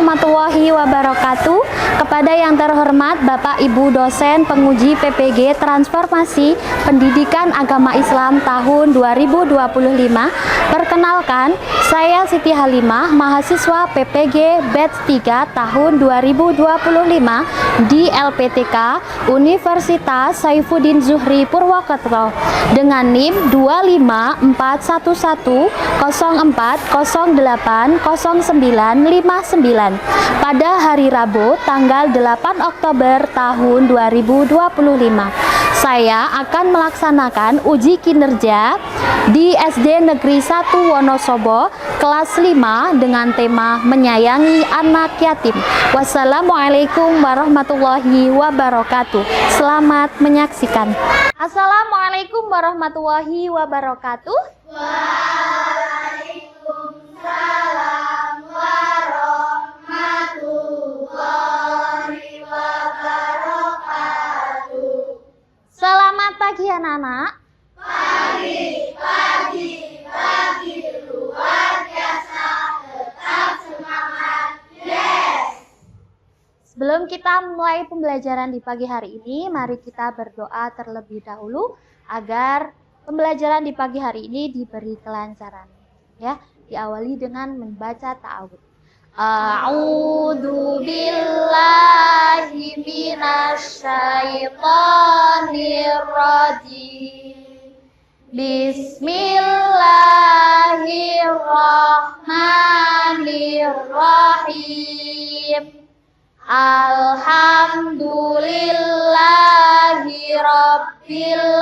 warahmatullahi wabarakatuh. Kepada yang terhormat Bapak Ibu dosen penguji PPG Transformasi Pendidikan Agama Islam tahun 2025. Perkenalkan, saya Siti Halimah, mahasiswa PPG Batch 3 tahun 2025 di LPTK Universitas Saifuddin Zuhri Purwokerto dengan NIM 25414080959 pada hari Rabu tanggal 8 Oktober tahun 2025. Saya akan melaksanakan uji kinerja di SD Negeri 1 Wonosobo kelas 5 dengan tema menyayangi anak yatim. Wassalamualaikum warahmatullahi wabarakatuh. Selamat menyaksikan. Assalamualaikum warahmatullahi wabarakatuh. Waalaikumsalam warahmatullahi wabarakatuh. Selamat pagi anak-anak. Pagi luar biasa, tetap semangat, yes. Sebelum kita mulai pembelajaran di pagi hari ini, mari kita berdoa terlebih dahulu agar pembelajaran di pagi hari ini diberi kelancaran. Ya, diawali dengan membaca ta'awudz. A'udzu billahi minasyaitonir rajim. Bismillahirrahmanirrahim. Alhamdulillahi rabbil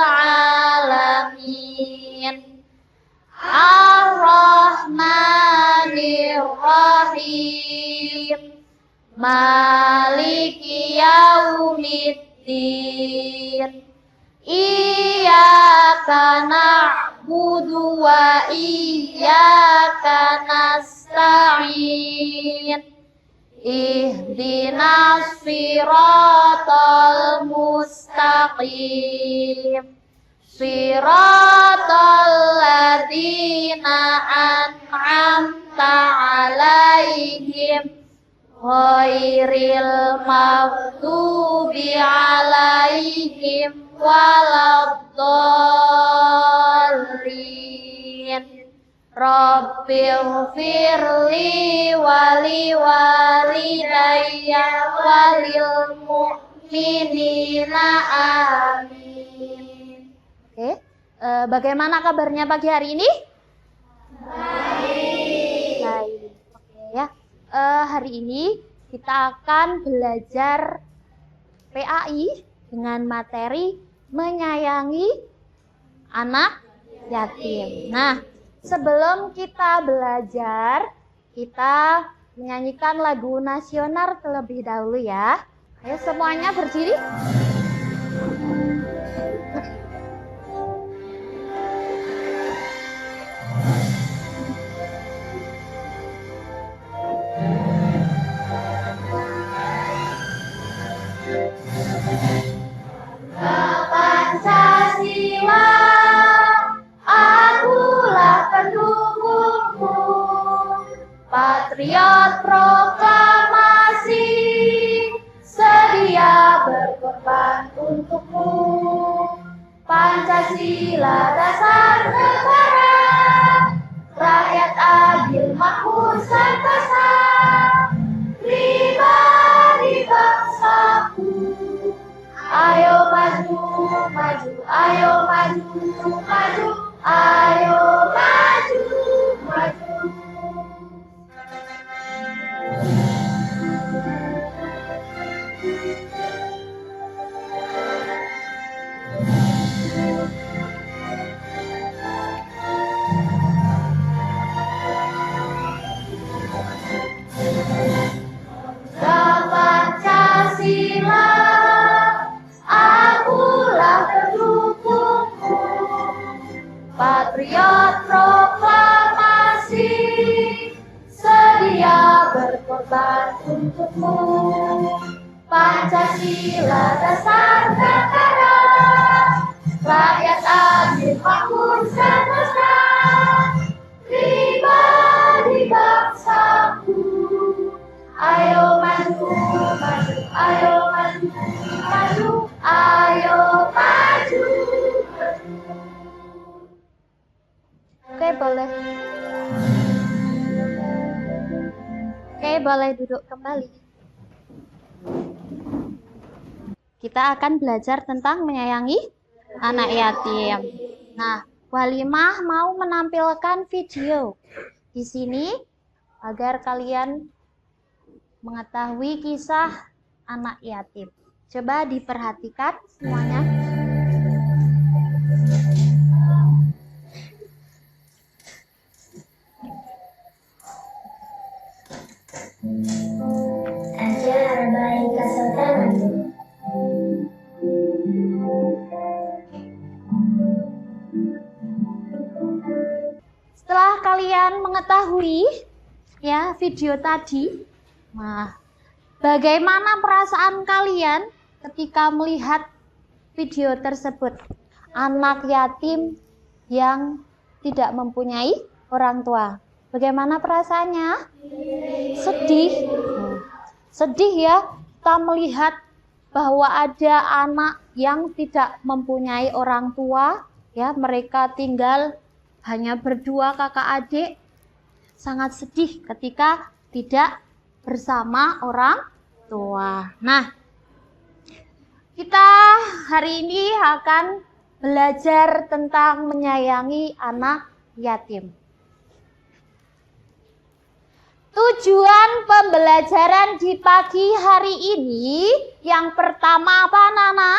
alamin. Ar-Rahmanir-Rahim. Maliki yaumiddin. Iyyaka na'budu wa iyyaka nasta'in. Ihdinas siratal mustaqim. Siratal ladzina an'amta 'alaihim ghairil maghdubi 'alaihim waladdallin. Rabbighfirli wali walidayya walil mu'minina amin. Oke, bagaimana kabarnya pagi hari ini? Baik. Oke ya. Hari ini kita akan belajar PAI dengan materi menyayangi anak yatim. Nah, sebelum kita belajar, kita menyanyikan lagu nasional terlebih dahulu ya. Ayo semuanya berdiri. Pancasila, akulah pendukungmu, patriot proklamasi, sedia berkorban untukmu. Pancasila dasar negara, rakyat adil makmur sentosa, pribadi bangsaku. Ayo maju, maju, ayo maju, maju, ayo maju, maju. Pancasila, akulah pendukungmu, patriot proklamasi, sedia berkorban untukmu. Pancasila dasar negara, rakyat adil makmur sentosa, pribadi bangsaku. Maju, ayo maju. Oke, boleh. Oke, boleh duduk kembali. Kita akan belajar tentang menyayangi anak yatim. Nah, Walimah mau menampilkan video di sini agar kalian mengetahui kisah anak yatim. Coba diperhatikan semuanya. Ajar baik kesultanan. Setelah kalian mengetahui ya video tadi, nah, bagaimana perasaan kalian ketika melihat video tersebut? Anak yatim yang tidak mempunyai orang tua. Bagaimana perasaannya? Sedih. Sedih ya, kita melihat bahwa ada anak yang tidak mempunyai orang tua, ya, mereka tinggal hanya berdua kakak adik. Sangat sedih ketika tidak bersama orang tua. Nah, kita hari ini akan belajar tentang menyayangi anak yatim. Tujuan pembelajaran di pagi hari ini yang pertama apa, Nana?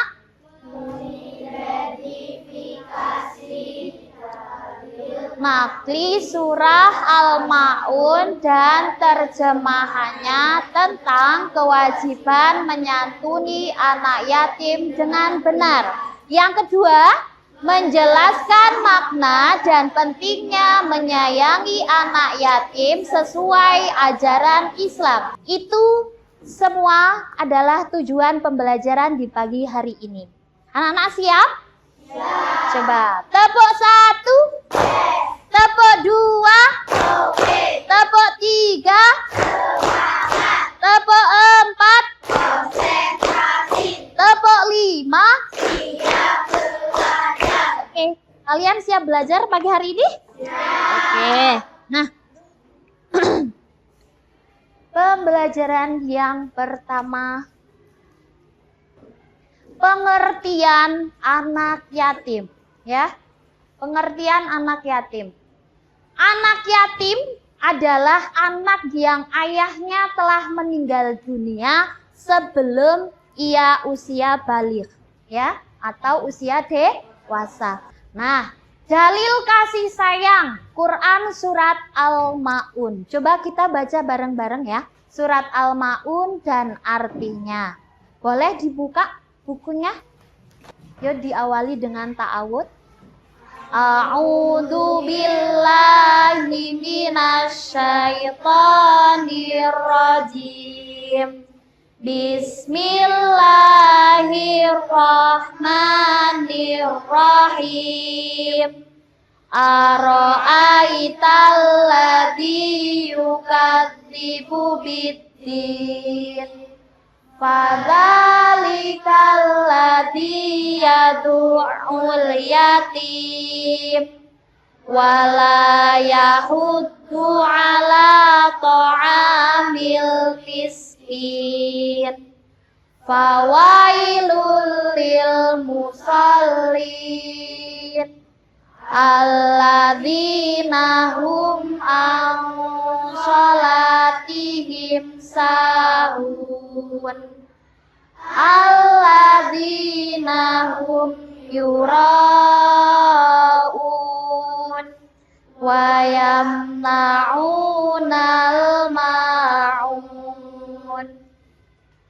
Nakli surah Al-Ma'un dan terjemahannya tentang kewajiban menyantuni anak yatim dengan benar. Yang kedua, menjelaskan makna dan pentingnya menyayangi anak yatim sesuai ajaran Islam. Itu semua adalah tujuan pembelajaran di pagi hari ini. Anak-anak siap? Coba tepuk 1, tepuk 2, tepuk 3, tepuk 4, tepuk 5. Oke, kalian siap belajar pagi hari ini? Oke, nah pembelajaran yang pertama, pengertian anak yatim, ya. Pengertian anak yatim. Anak yatim adalah anak yang ayahnya telah meninggal dunia sebelum ia usia baligh, ya, atau usia dewasa. Nah, dalil kasih sayang Quran surat Al-Ma'un. Coba kita baca bareng-bareng ya. Surat Al-Ma'un dan artinya. Boleh dibuka bukunya? Yuk diawali dengan ta'awud. A'udzu billahi minasyaitonir rajim. Bismillahirrahmanirrahim. Ara'aital ladzi yukadzibu biddin. Fadzalikal ladzi yad'ul yatim wala yahuddu ala ta'amil miskin. Fawailul lil musallin alladzina hum an shalatihim sahun alladzina hum yura'un wa yamna'unal ma'un.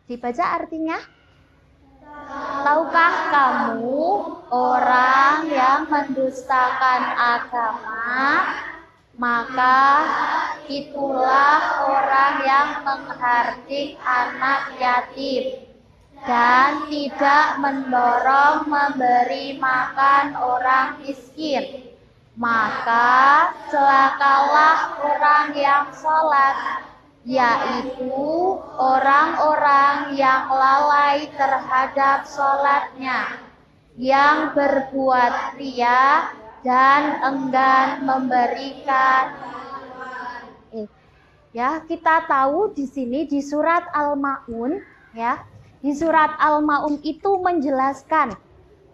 Dibaca artinya. Tahukah kamu orang yang mendustakan agama, maka itulah orang yang menghardik anak yatim dan tidak mendorong memberi makan orang miskin. Maka celakalah orang yang sholat yaitu orang-orang yang lalai terhadap sholatnya, yang berbuat ria dan enggan memberikan. Ya, kita tahu di sini di surat Al-Maun, ya, di surat Al-Maun itu menjelaskan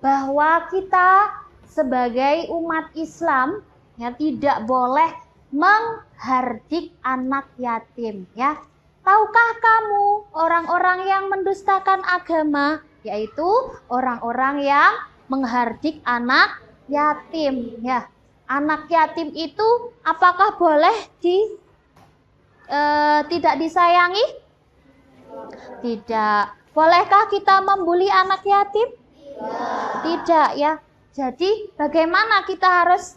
bahwa kita sebagai umat Islam ya tidak boleh menghardik anak yatim, ya. Tahukah kamu orang-orang yang mendustakan agama, yaitu orang-orang yang menghardik anak yatim, ya. Anak yatim itu apakah boleh tidak disayangi? Tidak. Bolehkah kita membuli anak yatim? Tidak, ya. Jadi bagaimana kita harus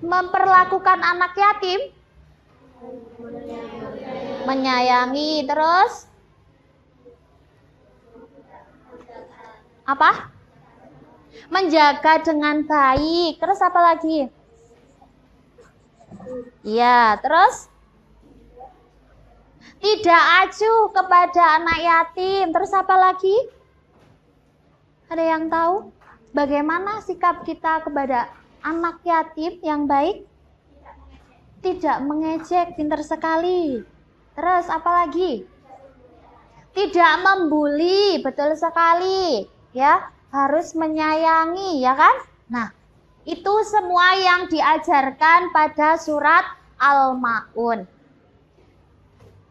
memperlakukan anak yatim? Menyayangi, terus apa? Menjaga dengan baik. Terus apa lagi? Iya, terus tidak acuh kepada anak yatim. Terus apa lagi? Ada yang tahu? Bagaimana sikap kita kepada anak yatim yang baik? Tidak mengejek, pintar sekali. Terus apa lagi? Tidak membuli, betul sekali. Ya, harus menyayangi, ya kan? Nah, itu semua yang diajarkan pada surat Al-Maun.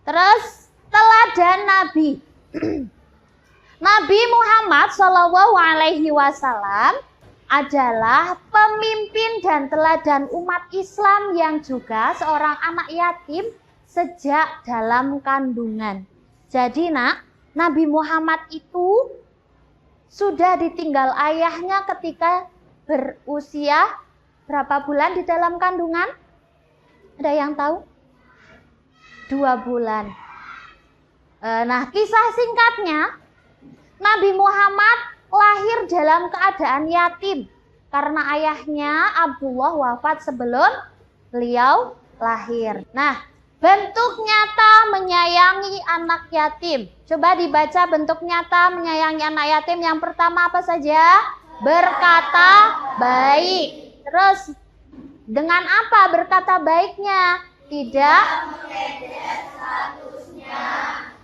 Terus teladan Nabi. Nabi Muhammad SAW adalah pemimpin dan teladan umat Islam yang juga seorang anak yatim sejak dalam kandungan. Jadi nak, Nabi Muhammad itu sudah ditinggal ayahnya ketika berusia berapa bulan di dalam kandungan? Ada yang tahu? 2 bulan. Nah, kisah singkatnya, Nabi Muhammad lahir dalam keadaan yatim karena ayahnya Abdullah wafat sebelum beliau lahir. Nah, bentuk nyata menyayangi anak yatim. Coba dibaca bentuk nyata menyayangi anak yatim. Yang pertama apa saja? Berkata baik. Terus dengan apa berkata baiknya? Tidak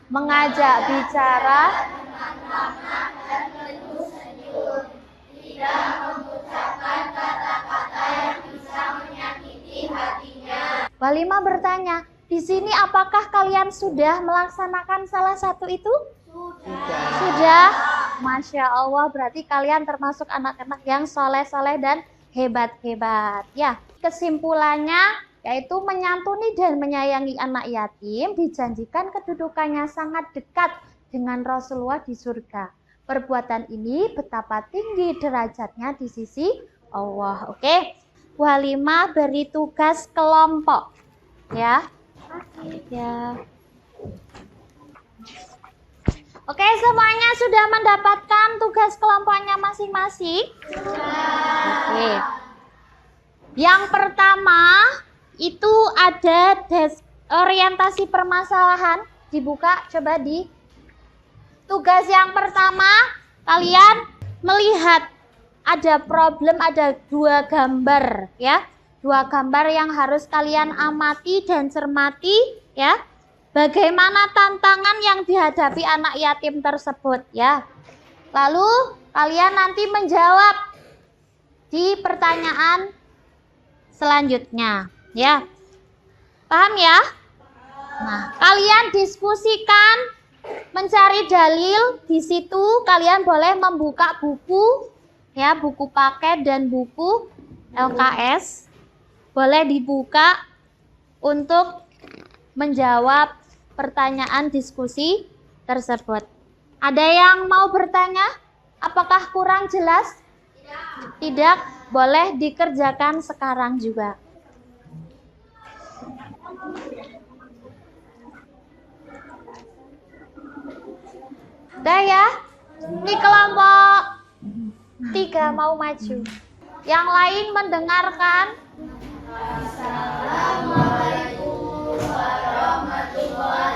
mengajak bicara, tidak mengucapkan kata-kata yang bisa menyakiti hatinya. Walimah bertanya, di sini apakah kalian sudah melaksanakan salah satu itu? Sudah. Masya Allah, berarti kalian termasuk anak-anak yang soleh-soleh dan hebat-hebat. Ya, kesimpulannya yaitu menyantuni dan menyayangi anak yatim dijanjikan kedudukannya sangat dekat dengan Rasulullah di surga. Perbuatan ini betapa tinggi derajatnya di sisi Allah. Oke. Walimah beri tugas kelompok. Ya. Ya. Oke, semuanya sudah mendapatkan tugas kelompoknya masing-masing? Oke. Yang pertama itu ada orientasi permasalahan. Dibuka, coba di tugas yang pertama, kalian melihat ada problem, ada 2 gambar, ya. 2 gambar yang harus kalian amati dan cermati, ya. Bagaimana tantangan yang dihadapi anak yatim tersebut, ya. Lalu kalian nanti menjawab di pertanyaan selanjutnya, ya. Paham ya? Nah, kalian diskusikan, mencari dalil. Di situ kalian boleh membuka buku, ya, buku paket dan buku LKS. Boleh dibuka untuk menjawab pertanyaan diskusi tersebut. Ada yang mau bertanya? Apakah kurang jelas? Tidak. Boleh dikerjakan sekarang juga. Udah ya? Ini kelompok 3 mau maju. Yang lain mendengarkan. Assalamualaikum warahmatullahi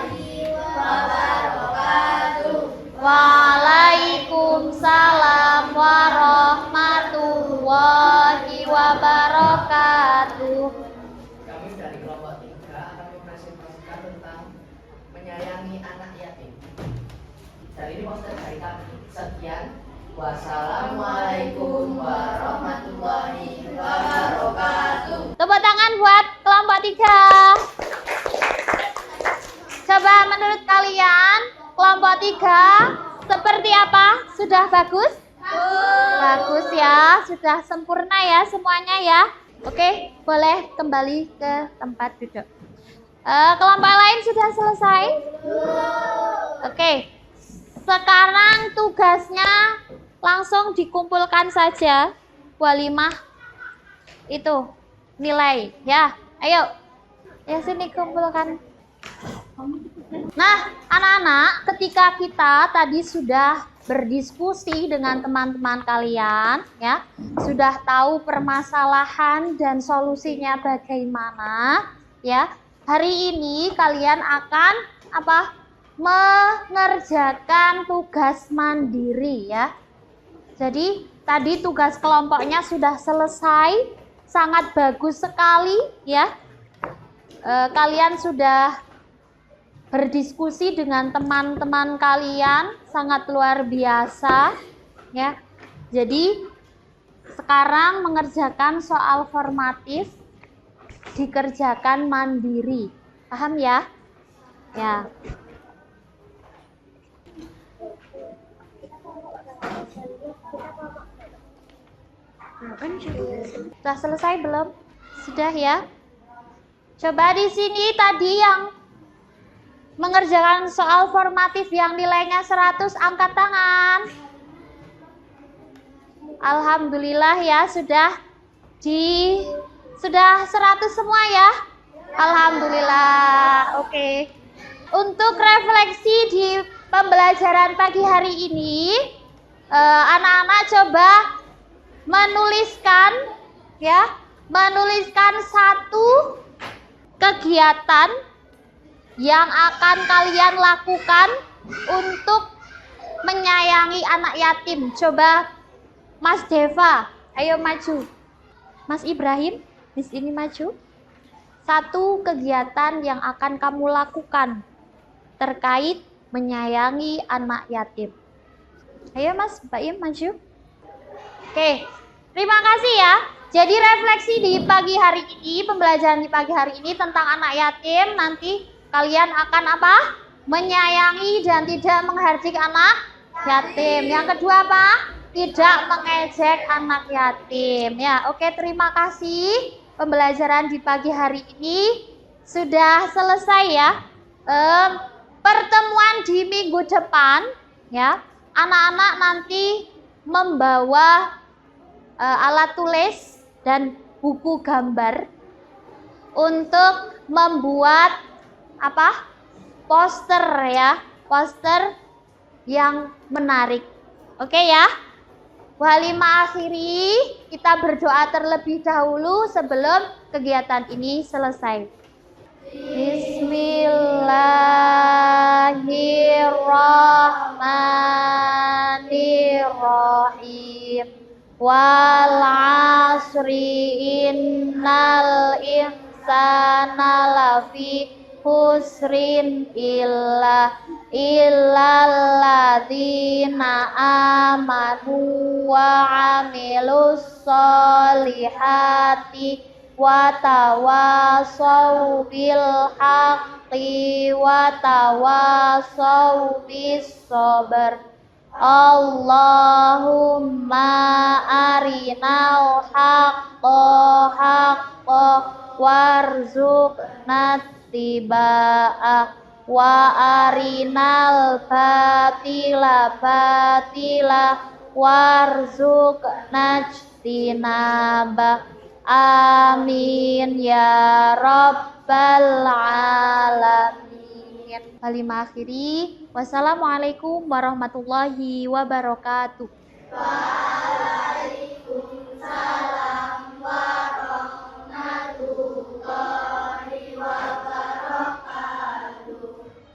tentang menyayangi anak yatim. Dan ini poster dari kami. Sekian. Wassalamualaikum warahmatullahi wabarakatuh. Tepuk tangan buat kelompok 3. Coba menurut kalian kelompok 3 seperti apa? Sudah bagus? Bagus ya, sudah sempurna ya semuanya ya. Oke, boleh kembali ke tempat duduk. Kelompok lain sudah selesai? Oke, sekarang tugasnya langsung dikumpulkan saja Bu Halimah itu nilai ya. Ayo, ya sini kumpulkan. Nah, anak-anak, ketika kita tadi sudah berdiskusi dengan teman-teman kalian ya, sudah tahu permasalahan dan solusinya bagaimana ya. Hari ini kalian akan apa? Mengerjakan tugas mandiri ya. Jadi tadi tugas kelompoknya sudah selesai, sangat bagus sekali ya. Kalian sudah berdiskusi dengan teman-teman kalian, sangat luar biasa ya. Jadi sekarang mengerjakan soal formatif dikerjakan mandiri. Paham ya? Ya. Sudah selesai belum? Sudah ya? Coba di sini tadi yang mengerjakan soal formatif yang nilainya 100 angkat tangan. Alhamdulillah ya, sudah 100 semua ya. Alhamdulillah. Oke. Untuk refleksi di pembelajaran pagi hari ini, anak-anak coba menuliskan satu kegiatan yang akan kalian lakukan untuk menyayangi anak yatim. Coba Mas Deva, ayo maju. Mas Ibrahim, di sini maju. Satu kegiatan yang akan kamu lakukan terkait menyayangi anak yatim. Ayo Mas Baim maju. Oke, terima kasih ya. Jadi refleksi di pagi hari ini, pembelajaran di pagi hari ini tentang anak yatim, nanti kalian akan apa? Menyayangi dan tidak menghardik anak yatim. Yang kedua apa? Tidak mengejek anak yatim. Ya, oke, terima kasih. Pembelajaran di pagi hari ini sudah selesai ya. Pertemuan di minggu depan ya. Anak-anak nanti membawa alat tulis dan buku gambar untuk membuat apa? Poster ya, poster yang menarik. Oke ya. Bu Halimah akhiri, kita berdoa terlebih dahulu sebelum kegiatan ini selesai. Bismillahirrahmanirrahim. Wal 'asri innal insana lafi husrin illalladzina amanu wa 'amilus solihati wa tawassaw bil haqqi wa tawassaw bis sabr. Allahumma arinal haqqa haqqa warzuqna tiba'ah wa arinal batila batila warzuqna ijtinabah. Amin ya rabbal alamin. Halimah akhiri. Wassalamualaikum warahmatullahi wabarakatuh. Waalaikumsalam.